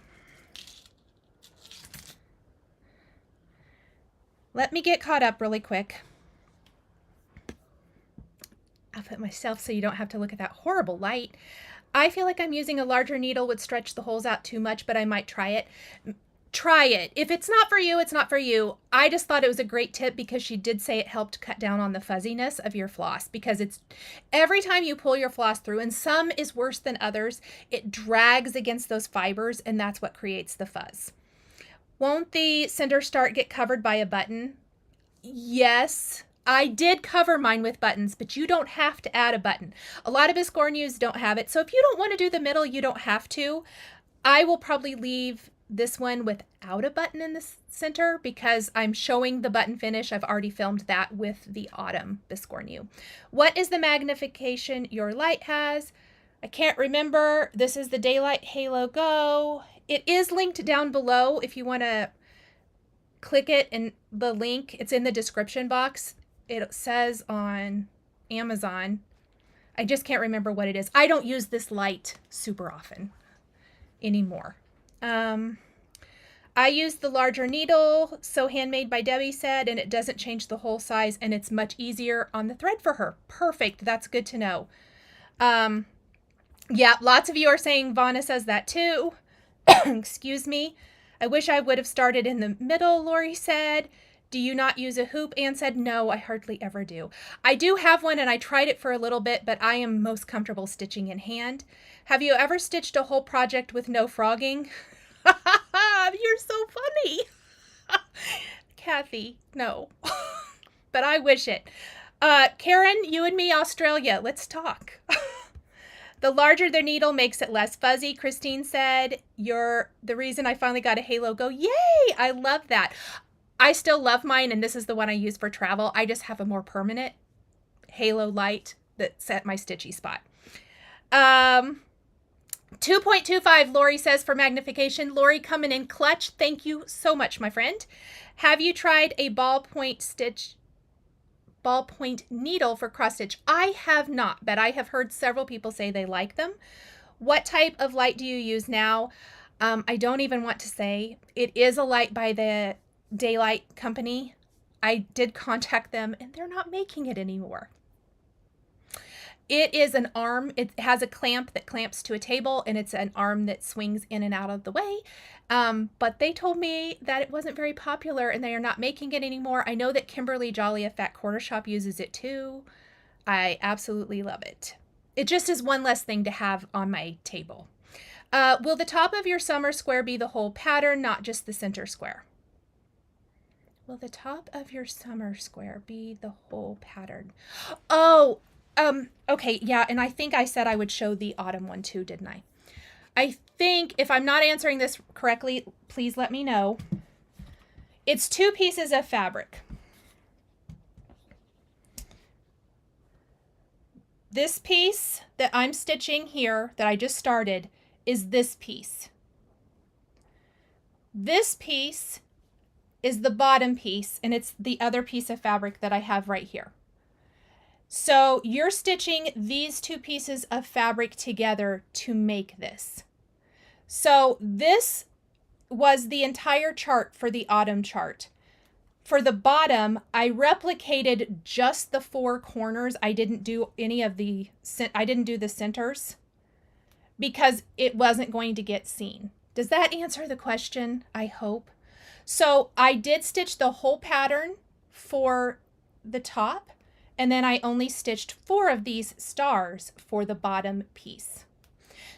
Let me get caught up really quick. I'll put myself so you don't have to look at that horrible light. I feel like I'm using a larger needle would stretch the holes out too much, but I might try it. Try it. If it's not for you, it's not for you. I just thought it was a great tip because she did say it helped cut down on the fuzziness of your floss, because it's every time you pull your floss through, and some is worse than others, it drags against those fibers, and that's what creates the fuzz. Won't the center start get covered by a button? Yes. I did cover mine with buttons, but you don't have to add a button. A lot of Biscornus don't have it. So if you don't want to do the middle, you don't have to. I will probably leave this one without a button in the center because I'm showing the button finish. I've already filmed that with the Autumn Biscornu. What is the magnification your light has? I can't remember. This is the Daylight Halo Go. It is linked down below if you want to click it, and the link, it's in the description box. It says on Amazon. I just can't remember what it is. I don't use this light super often anymore. I use the larger needle, So Handmade by Debbie said, and it doesn't change the hole size, and it's much easier on the thread for her. Perfect. That's good to know. Yeah, lots of you are saying Vonna says that too. Excuse me. I wish I would have started in the middle, Lori said. Do you not use a hoop? Anne said, no, I hardly ever do. I do have one, and I tried it for a little bit, but I am most comfortable stitching in hand. Have you ever stitched a whole project with no frogging? You're so funny. Kathy, no. But I wish it. Karen, you and me, Australia, let's talk. The larger the needle makes it less fuzzy, Christine said. You're the reason I finally got a Halo Go. Yay! I love that. I still love mine, and this is the one I use for travel. I just have a more permanent Halo light that's at my stitchy spot. 2.25, Lori says, for magnification. Lori coming in clutch. Thank you so much, my friend. Have you tried a ballpoint needle for cross stitch? I have not, but I have heard several people say they like them. What type of light do you use now? I don't even want to say. It is a light by the Daylight company. I did contact them, and they're not making it anymore. It is an arm. It has a clamp that clamps to a table, and it's an arm that swings in and out of the way. But they told me that it wasn't very popular, and they are not making it anymore. I know that Kimberly Jolly of Fat Quarter Shop uses it too. I absolutely love it. It just is one less thing to have on my table. Will the top of your summer square be the whole pattern, not just the center square? Will the top of your summer square be the whole pattern? Oh, okay, yeah, and I think I said I would show the autumn one too, didn't I? I think, if I'm not answering this correctly, please let me know. It's 2 pieces of fabric. This piece that I'm stitching here, that I just started, is this piece. This piece is the bottom piece, and it's the other piece of fabric that I have right here. So you're stitching these 2 pieces of fabric together to make this. So this was the entire chart for the autumn chart. For the bottom, I replicated just the 4 corners. I didn't do the centers because it wasn't going to get seen. Does that answer the question? I hope. So I did stitch the whole pattern for the top, and then I only stitched 4 of these stars for the bottom piece.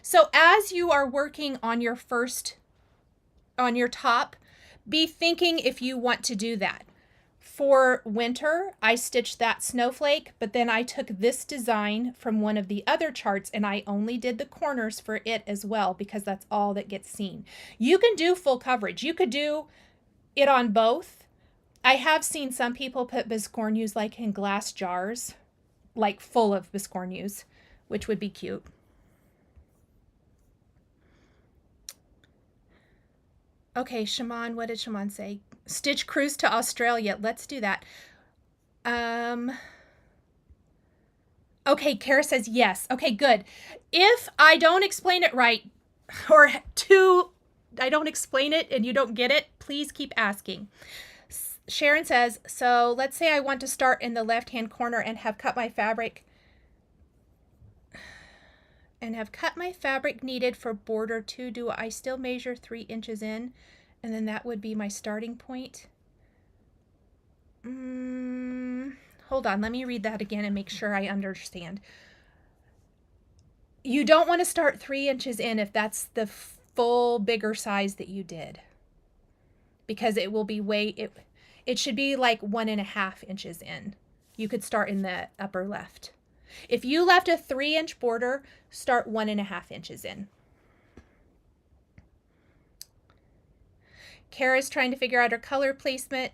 So as you are working on your top, be thinking if you want to do that. For winter, I stitched that snowflake, but then I took this design from one of the other charts and I only did the corners for it as well because that's all that gets seen. You can do full coverage. You could do it on both. I have seen some people put Biscornus like in glass jars, like full of Biscornus, which would be cute. Okay, Shaman, what did Shaman say? Stitch cruise to Australia. Let's do that. Okay, Kara says yes. Okay, good. If I don't explain it right, or I don't explain it and you don't get it, please keep asking. Sharon says, so let's say I want to start in the left-hand corner and have cut my fabric needed for border 2. Do I still measure 3 inches in? And then that would be my starting point. Hold on, let me read that again and make sure I understand. You don't want to start 3 inches in if that's the full bigger size that you did, because it will be it should be like 1.5 inches in. you could start in the upper left. If you left a 3-inch border, start 1.5 inches in. Kara's trying to figure out her color placement.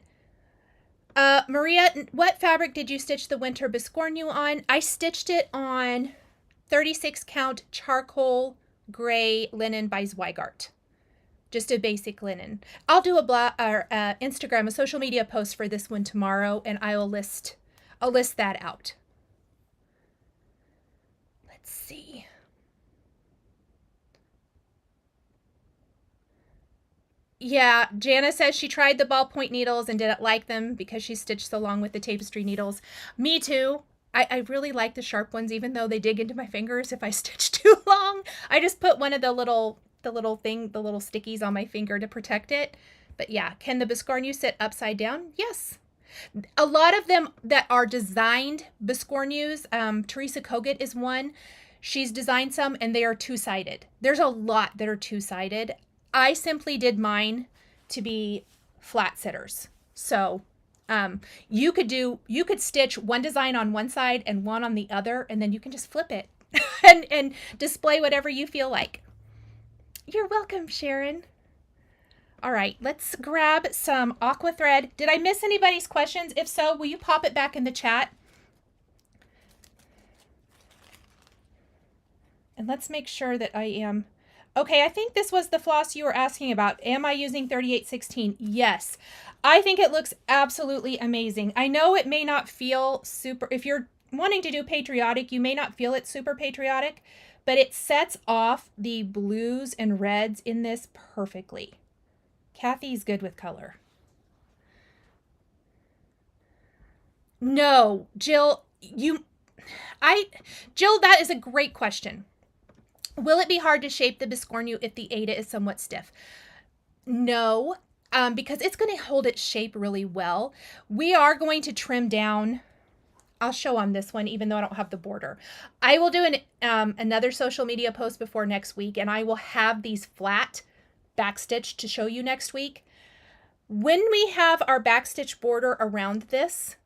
Maria, what fabric did you stitch the winter Biscornu on? I stitched it on 36 count charcoal gray linen by Zweigart. Just a basic linen. I'll do a Instagram, a social media post for this one tomorrow, and I'll list that out. Let's see. Yeah, Jana says she tried the ballpoint needles and didn't like them because she stitched so long with the tapestry needles. Me too. I really like the sharp ones, even though they dig into my fingers if I stitch too long. I just put one of the little stickies on my finger to protect it. But yeah, can the Biscornu sit upside down? Yes. A lot of them that are designed Biscornus, Teresa Kogut is one. She's designed some and they are two-sided. There's a lot that are two-sided. I simply did mine to be flat sitters. So you could stitch one design on one side and one on the other, and then you can just flip it and display whatever you feel like. You're welcome, Sharon. All right, let's grab some Aqua thread. Did I miss anybody's questions? If so, will you pop it back in the chat? And let's make sure that I am... Okay, I think this was the floss you were asking about. Am I using 3816? Yes. I think it looks absolutely amazing. I know it may not feel super... If you're wanting to do patriotic, you may not feel it super patriotic, but it sets off the blues and reds in this perfectly. Kathy's good with color. No, Jill, Jill, that is a great question. Will it be hard to shape the Biscornu if the Aida is somewhat stiff? No, because it's going to hold its shape really well. We are going to trim down. I'll show on this one, even though I don't have the border. I will do another social media post before next week, and I will have these flat backstitched to show you next week. When we have our backstitch border around this,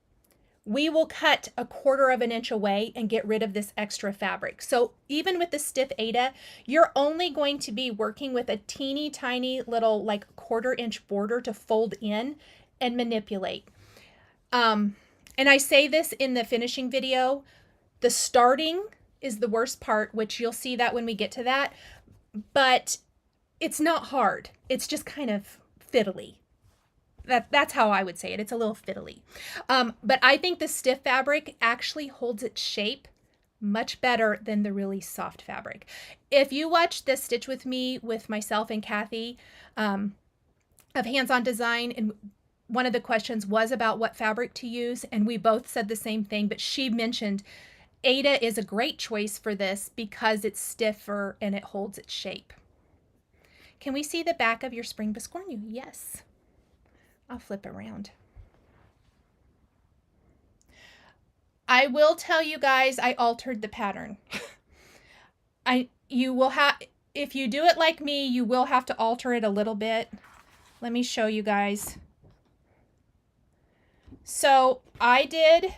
we will cut 1/4 inch away and get rid of this extra fabric. So even with the stiff Aida, you're only going to be working with a teeny tiny little like 1/4 inch border to fold in and manipulate. And I say this in the finishing video, the starting is the worst part, which you'll see that when we get to that, but it's not hard. It's just kind of fiddly. That's how I would say it. It's a little fiddly. But I think the stiff fabric actually holds its shape much better than the really soft fabric. If you watch this stitch with me with myself and Kathy of Hands-On Design, and one of the questions was about what fabric to use, and we both said the same thing, but she mentioned Aida is a great choice for this because it's stiffer and it holds its shape. Can we see the back of your spring Biscornu? Yes. I'll flip around. I will tell you guys, I altered the pattern. You will have, if you do it like me, you will have to alter it a little bit. Let me show you guys. So I did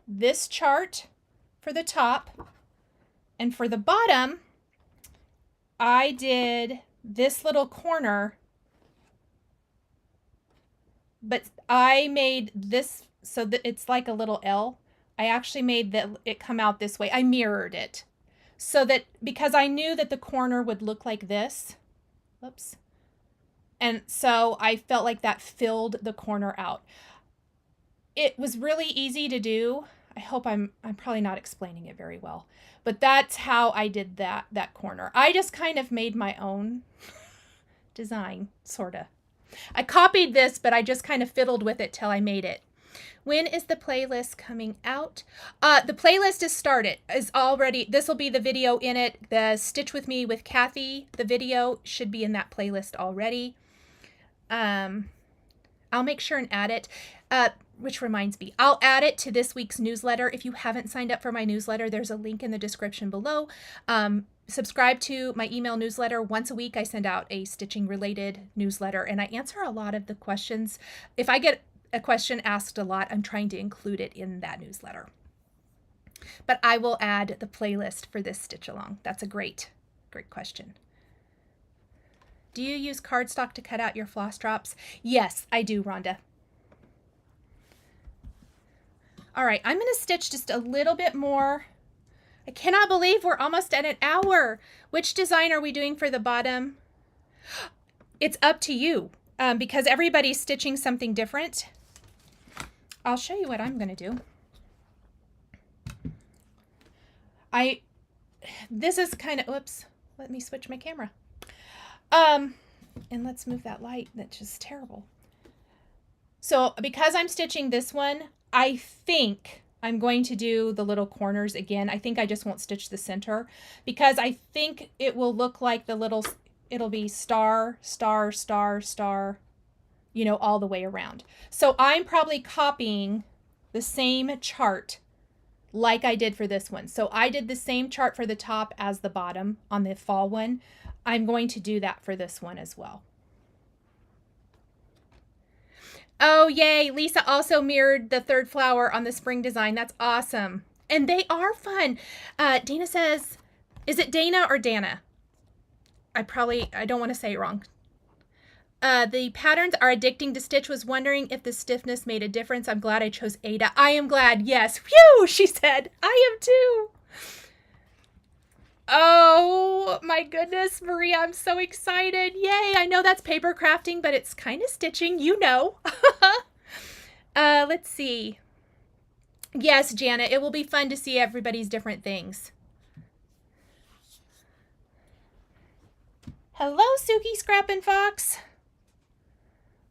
this chart for the top, and for the bottom, I did this little corner, but I made this so that it's like a little L. I actually made it come out this way. I mirrored it so that, because I knew that the corner would look like this. Whoops. And so I felt like that filled the corner out. It was really easy to do. I hope I'm probably not explaining it very well, but that's how I did that corner. I just kind of made my own design, sorta. I copied this, but I just kind of fiddled with it till I made it. When is the playlist coming out? The playlist is started. Is already. This will be the video in it. The Stitch With Me with Kathy, the video should be in that playlist already. I'll make sure and add it. Which reminds me, I'll add it to this week's newsletter. If you haven't signed up for my newsletter, there's a link in the description below. Subscribe to my email newsletter. Once a week, I send out a stitching related newsletter, and I answer a lot of the questions. If I get a question asked a lot. I'm trying to include it in that newsletter. But I will add the playlist for this stitch along. That's a great question. Do you use cardstock to cut out your floss drops? Yes, I do, Rhonda. All right, I'm going to stitch just a little bit more. I cannot believe we're almost at an hour. Which design are we doing for the bottom? It's up to you because everybody's stitching something different. I'll show you what I'm going to do. This is kind of, oops, let me switch my camera. And let's move that light. That's just terrible. So because I'm stitching this one, I think I'm going to do the little corners again. I think I just won't stitch the center because I think it will look like the little, it'll be star, star, star, star, you know, all the way around. So I'm probably copying the same chart like I did for this one. So I did the same chart for the top as the bottom on the fall one. I'm going to do that for this one as well. Oh, yay. Lisa also mirrored the third flower on the spring design. That's awesome. And they are fun. Dana says, is it Dana or Dana? I don't want to say it wrong. The patterns are addicting to stitch. Was wondering if the stiffness made a difference. I'm glad I chose Ada. I am glad. Yes. Phew, she said. I am too. Oh my goodness, Maria, I'm so excited. Yay. I know that's paper crafting, but it's kind of stitching, you know. Let's see. Yes, Janet, it will be fun to see everybody's different things. Hello, Suki, Scrap, and Fox.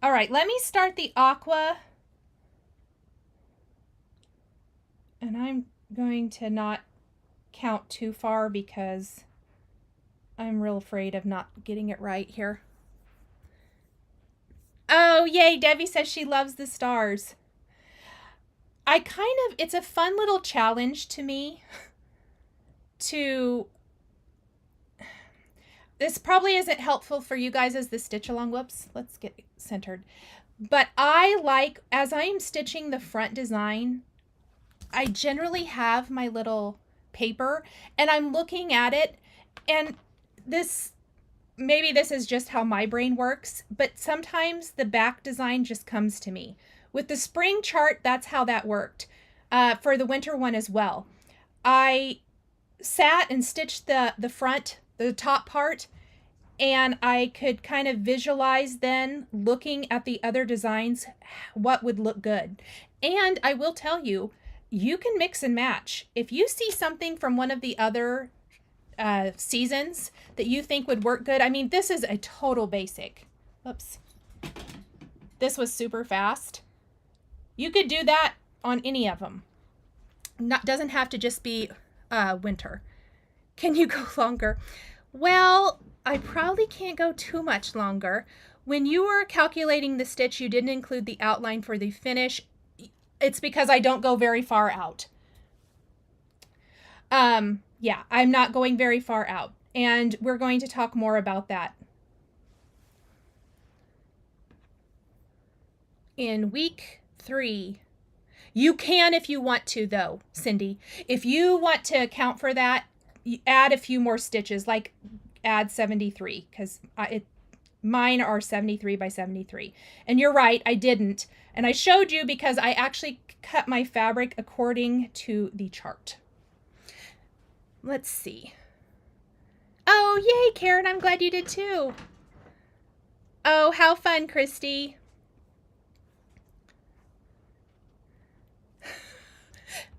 All right, let me start the Aqua. And I'm going to not count too far because I'm real afraid of not getting it right here. Oh, yay, Debbie says she loves the stars. It's a fun little challenge to me this probably isn't helpful for you guys as the stitch along. Whoops, let's get centered. But I like, as I am stitching the front design, I generally have my little paper and I'm looking at it, and maybe this is just how my brain works, but sometimes the back design just comes to me. With the spring chart, that's how that worked. For the winter one as well. I sat and stitched the front, the top part, and I could kind of visualize then looking at the other designs what would look good. And I will tell you, you can mix and match. If you see something from one of the other seasons that you think would work good, I mean, this is a total basic. Oops. This was super fast. You could do that on any of them. Doesn't have to just be winter. Can you go longer? Well, I probably can't go too much longer. When you were calculating the stitch, you didn't include the outline for the finish. It's because I don't go very far out. Yeah, I'm not going very far out. And we're going to talk more about that in week 3. You can if you want to, though, Cindy. If you want to account for that, you add a few more stitches, like add 73, because mine are 73 by 73. And you're right, I didn't. And I showed you because I actually cut my fabric according to the chart. Let's see. Oh, yay, Karen, I'm glad you did too. Oh, how fun, Christy.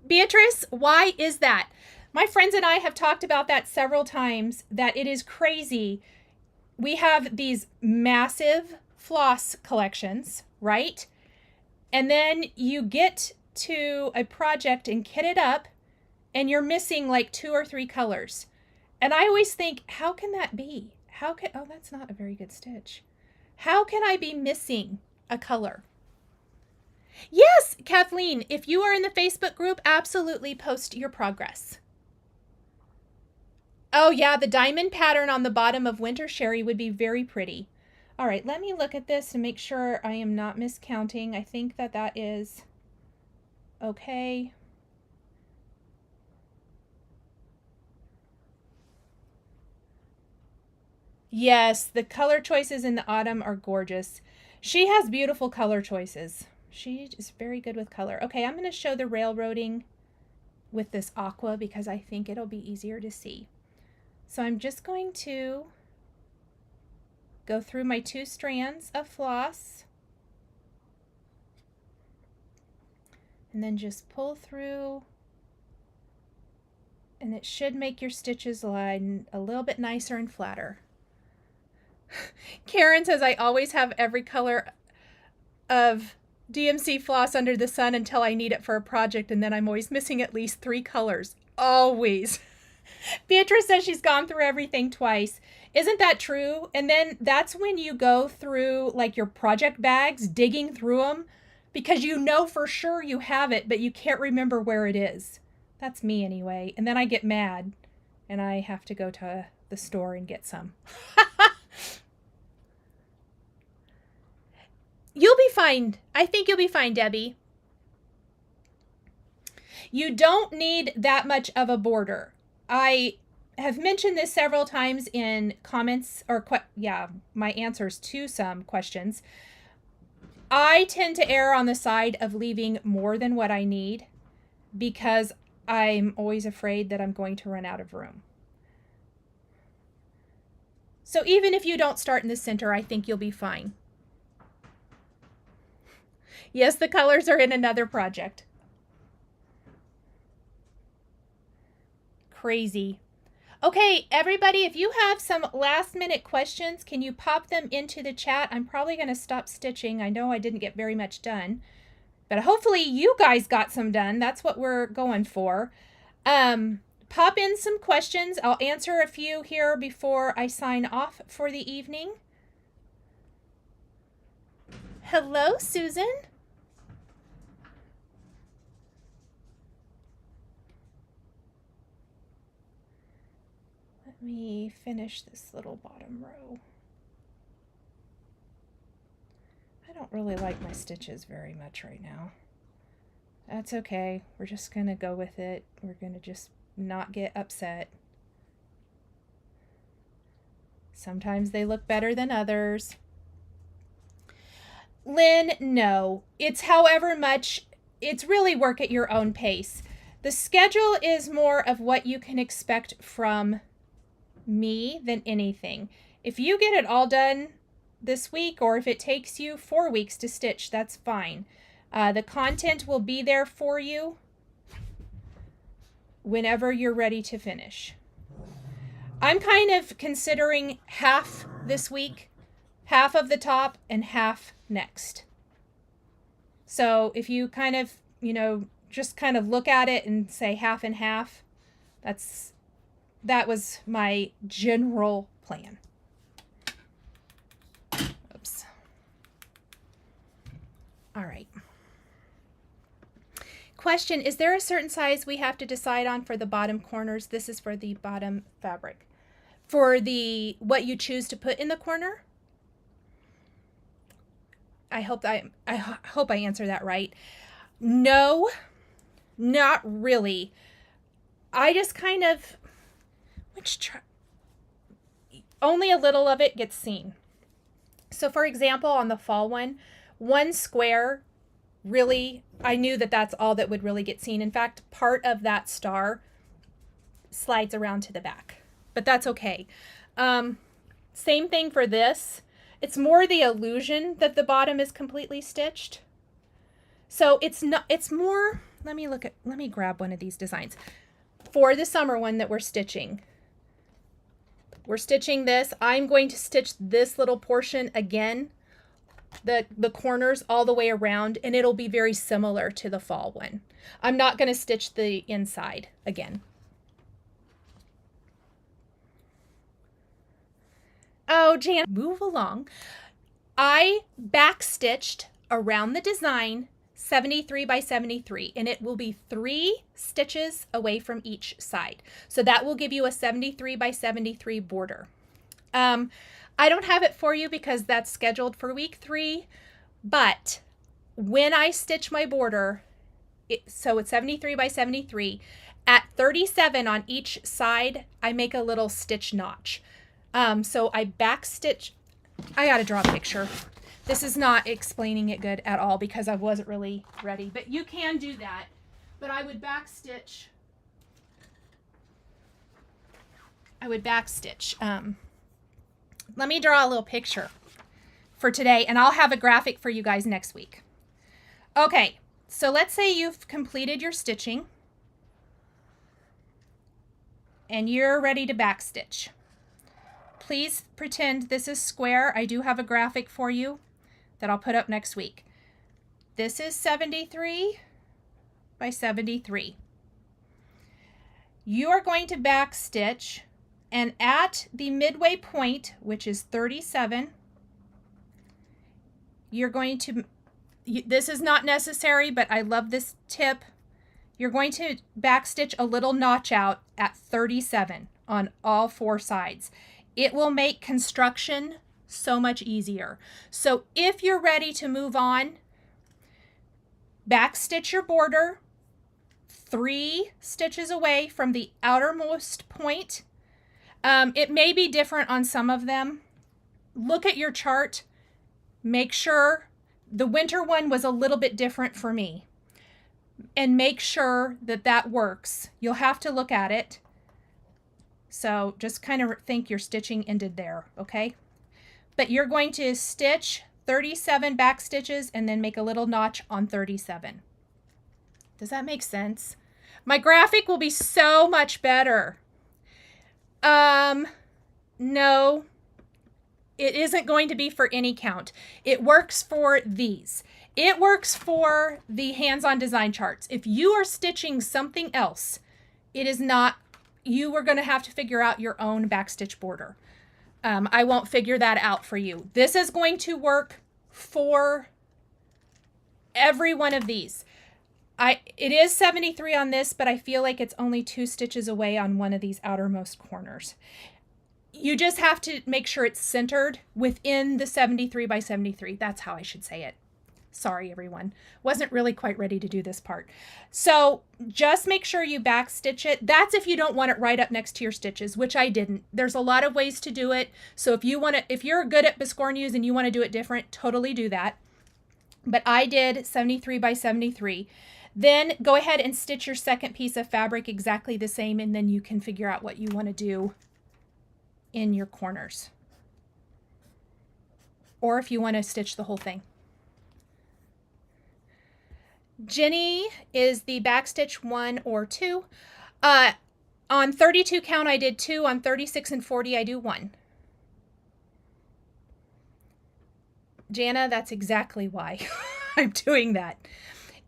Beatrice, why is that? My friends and I have talked about that several times, that it is crazy. We have these massive floss collections, right? And then you get to a project and kit it up and you're missing like 2 or 3 colors. And I always think, how can that be? Oh, that's not a very good stitch. How can I be missing a color? Yes, Kathleen, if you are in the Facebook group, absolutely post your progress. Oh yeah, the diamond pattern on the bottom of Winter Sherry would be very pretty. All right, let me look at this to make sure I am not miscounting. I think that that is okay. Yes, the color choices in the autumn are gorgeous. She has beautiful color choices. She is very good with color. Okay, I'm going to show the railroading with this aqua because I think it'll be easier to see. So I'm just going to go through my 2 strands of floss and then just pull through, and it should make your stitches line a little bit nicer and flatter. Karen says, I always have every color of DMC floss under the sun until I need it for a project, and then I'm always missing at least 3 colors. Always. Beatrice says she's gone through everything twice. Isn't that true? And then that's when you go through like your project bags, digging through them, because you know for sure you have it, but you can't remember where it is. That's me anyway. And then I get mad and I have to go to the store and get some. You'll be fine. I think you'll be fine, Debbie. You don't need that much of a border. I have mentioned this several times in comments or my answers to some questions. I tend to err on the side of leaving more than what I need because I'm always afraid that I'm going to run out of room. So even if you don't start in the center, I think you'll be fine. Yes, the colors are in another project. Crazy. Okay, everybody, if you have some last minute questions, can you pop them into the chat? I'm probably going to stop stitching. I know I didn't get very much done, but hopefully you guys got some done. That's what we're going for. Pop in some questions. I'll answer a few here before I sign off for the evening. Hello, Susan. Let me finish this little bottom row. I don't really like my stitches very much right now. That's okay. We're just going to go with it. We're going to just not get upset. Sometimes they look better than others. Lynn, no. It's however much, it's really work at your own pace. The schedule is more of what you can expect from me than anything. If you get it all done this week, or if it takes you 4 weeks to stitch, that's fine. The content will be there for you whenever you're ready to finish. I'm kind of considering half this week, half of the top, and half next. So if you kind of, just kind of look at it and say half and half, that was my general plan. Oops. All right. Question, is there a certain size we have to decide on for the bottom corners? This is for the bottom fabric. For the what you choose to put in the corner? I hope I answer that right. No, not really. I just kind of only a little of it gets seen. So for example, on the fall one square, really, I knew that that's all that would really get seen. In fact, part of that star slides around to the back, but that's okay. Same thing for this. It's more the illusion that the bottom is completely stitched. So it's more, let me grab one of these designs. For the summer one that we're stitching this. I'm going to stitch this little portion again, the corners all the way around, and it'll be very similar to the fall one. I'm not going to stitch the inside again. Oh, Jan, move along. I backstitched around the design 73 by 73, and it will be 3 stitches away from each side. So that will give you a 73 by 73 border. I don't have it for you because that's scheduled for week 3, but when I stitch my border, so it's 73 by 73, at 37 on each side, I make a little stitch notch. So I backstitch. I gotta draw a picture. This is not explaining it good at all because I wasn't really ready, but you can do that. But I would backstitch. Let me draw a little picture for today, and I'll have a graphic for you guys next week. Okay, so let's say you've completed your stitching and you're ready to backstitch. Please pretend this is square. I do have a graphic for you that I'll put up next week. This is 73 by 73. You are going to backstitch, and at the midway point, which is 37, you're going to, this is not necessary, but I love this tip. You're going to backstitch a little notch out at 37 on all 4 sides. It will make construction so much easier. So if you're ready to move on, backstitch your border 3 stitches away from the outermost point. It may be different on some of them. Look at your chart. Make sure the winter one was a little bit different for me. And make sure that that works. You'll have to look at it. So just kind of think your stitching ended there, okay? But you're going to stitch 37 back stitches and then make a little notch on 37. Does that make sense? My graphic will be so much better. No, it isn't going to be for any count. It works for these. It works for the hands-on design charts. If you are stitching something else, it is not, you are going to have to figure out your own backstitch border. I won't figure that out for you. This is going to work for every one of these. It is 73 on this, but I feel like it's only 2 stitches away on one of these outermost corners. You just have to make sure it's centered within the 73 by 73. That's how I should say it. Sorry, everyone. Wasn't really quite ready to do this part. So just make sure you backstitch it. That's if you don't want it right up next to your stitches, which I didn't. There's a lot of ways to do it. So if you're good at Biscornus and you want to do it different, totally do that. But I did 73 by 73. Then go ahead and stitch your second piece of fabric exactly the same, and then you can figure out what you want to do in your corners. Or if you want to stitch the whole thing. Jenny is the backstitch 1 or 2. On 32 count, I did 2. On 36 and 40, I do 1. Jana, that's exactly why I'm doing that.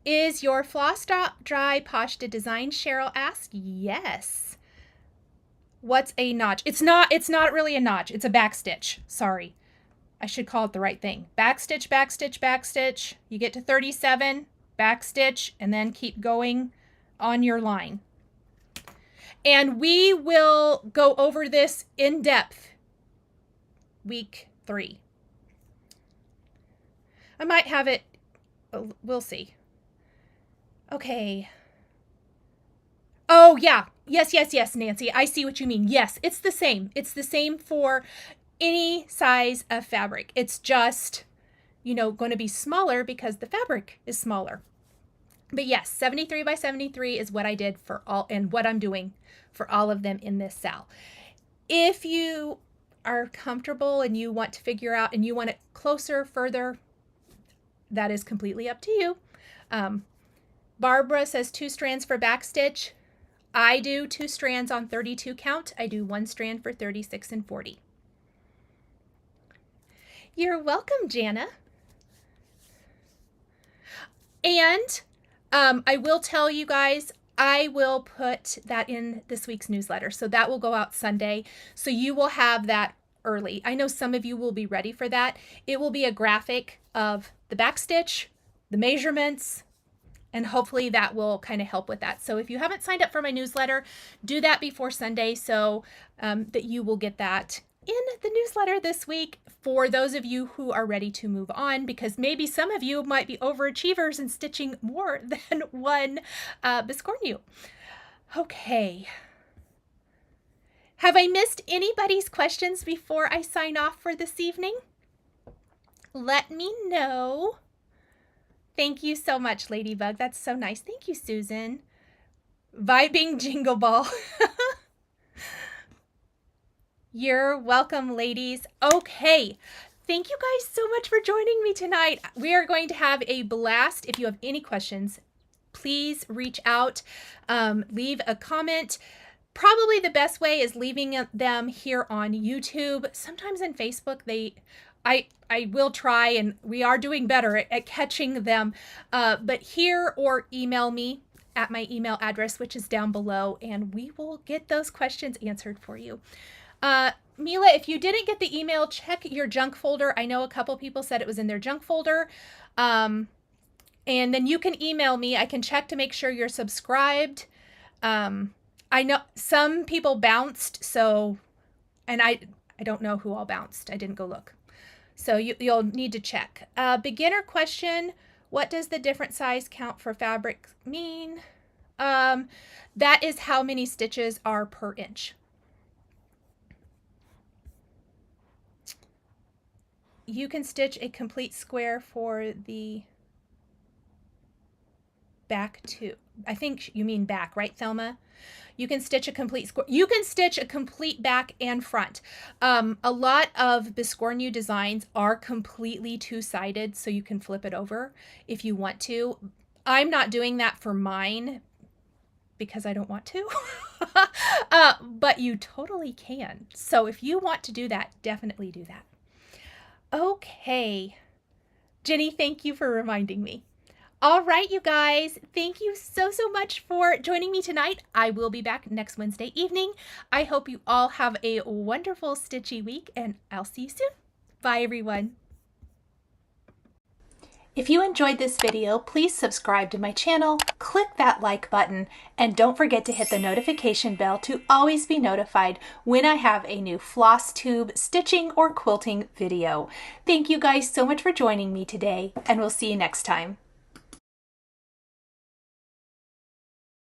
Is your floss dry Pashta design? Cheryl asked. Yes. What's a notch? It's not really a notch. It's a backstitch. Sorry. I should call it the right thing. Backstitch, backstitch, backstitch. You get to 37, backstitch, and then keep going on your line. And we will go over this in depth week 3. I might have it, we'll see. Okay. Oh, yeah. Yes, Nancy. I see what you mean. Yes, it's the same. It's the same for any size of fabric. It's just, going to be smaller because the fabric is smaller. But yes, 73 by 73 is what I did for all, and what I'm doing for all of them in this Sal. If you are comfortable and you want to figure out and you want it closer, further, that is completely up to you. Barbara says 2 strands for backstitch. I do 2 strands on 32 count. I do 1 strand for 36 and 40. You're welcome, Jana. And I will tell you guys, I will put that in this week's newsletter. So that will go out Sunday. So you will have that early. I know some of you will be ready for that. It will be a graphic of the backstitch, the measurements, and hopefully that will kind of help with that. So if you haven't signed up for my newsletter, do that before Sunday so that you will get that in the newsletter this week for those of you who are ready to move on, because maybe some of you might be overachievers and stitching more than one Biscornu. Okay. Have I missed anybody's questions before I sign off for this evening? Let me know. Thank you so much, Ladybug. That's so nice. Thank you, Susan. Vibing Jingle Ball. You're welcome, ladies. Okay. Thank you guys so much for joining me tonight. We are going to have a blast. If you have any questions, please reach out, leave a comment. Probably the best way is leaving them here on YouTube. Sometimes in Facebook, I will try, and we are doing better at catching them, but here, or email me at my email address, which is down below, and we will get those questions answered for you. Mila, if you didn't get the email, check your junk folder. I know a couple people said it was in their junk folder. And then you can email me. I can check to make sure you're subscribed. I know some people bounced, so, and I don't know who all bounced. I didn't go look. So you'll need to check. Beginner question, what does the different size count for fabric mean? That is how many stitches are per inch. You can stitch a complete square for the back too. I think you mean back, right, Thelma? You can stitch a complete square. You can stitch a complete back and front. A lot of Biscornu designs are completely two-sided, so you can flip it over if you want to. I'm not doing that for mine because I don't want to, but you totally can. So if you want to do that, definitely do that. Okay. Jenny, thank you for reminding me. All right, you guys, thank you so much for joining me tonight. I will be back next Wednesday evening. I hope you all have a wonderful stitchy week, and I'll see you soon. Bye, everyone. If you enjoyed this video, please subscribe to my channel, click that like button, and don't forget to hit the notification bell to always be notified when I have a new Flosstube stitching or quilting video. Thank you guys so much for joining me today, and we'll see you next time.